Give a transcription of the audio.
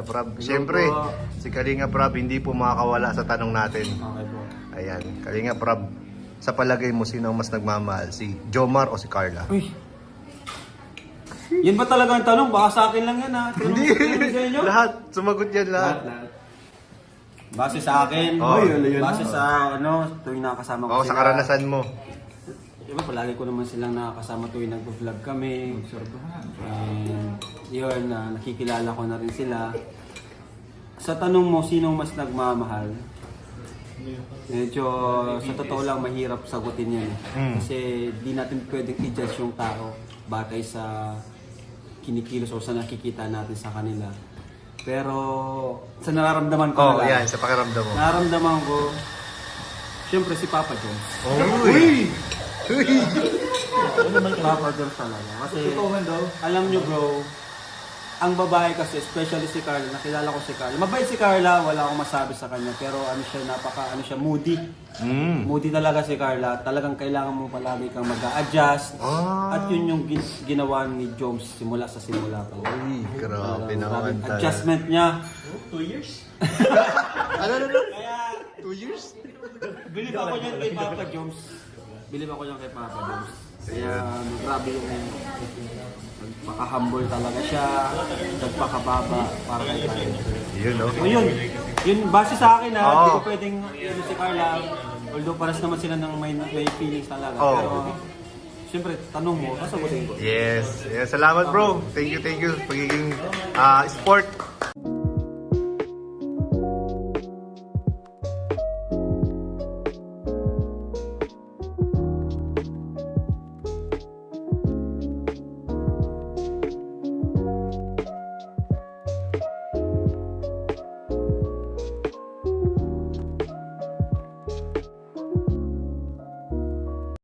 Prab, siyempre, si Kalinga Prab hindi po makakawala sa tanong natin. Okay po. Ayan, Kalinga Prab, sa palagay mo, sino ang mas nagmamahal? Si Jomar o si Carla? Uy. Yan ba talaga ang tanong? Baka sa akin lang yan ha. Hindi, sa inyo? lahat, sumagot yan lahat. Base sa akin, Oh. base sa tuwing nakakasama ko Oo, sa karanasan mo. Diba, palagi ko naman silang nakakasama tuwing nag-vlog kami. Yun, nakikilala ko na rin sila. Sa tanong mo, sinong mas nagmamahal? Medyo, sa totoo lang, mahirap sagutin yan. Kasi di natin pwedeng i-judge yung tao batay sa kinikilos o sa nakikita natin sa kanila. Pero, sa nararamdaman ko Oh, yan, sa pakiramdam mo. nararamdaman ko, syempre si Papa Jones. Uy! Papa Jones talaga. Kasi, alam nyo bro, ang babae kasi, especially si Carla, nakilala ko si Carla. Mabait si Carla, wala akong masabi sa kanya. Pero moody. Moody talaga si Carla. Talagang kailangan mo palagi kang mag-a-adjust. At yun yung ginawa ni Jones simula sa simula pa. Uy, grabe naman talaga. Adjustment niya. 2 years? Ano? Kaya, 2 years? bilib ako niyan kay Papa Jones. Bilib ako niyan kay Papa Jones. Kaya, grabe yung nagpaka-humble talaga siya, nagpakababa para kay Carla. Yun, no? So yun base sa akin ha, Oo. hindi ko pwedeng si Carla, although paras naman sila ng may feelings talaga. Oo. Pero, siyempre, tanong mo, sasagutin ko. Yes. Salamat bro. Thank you. Pagiging sport.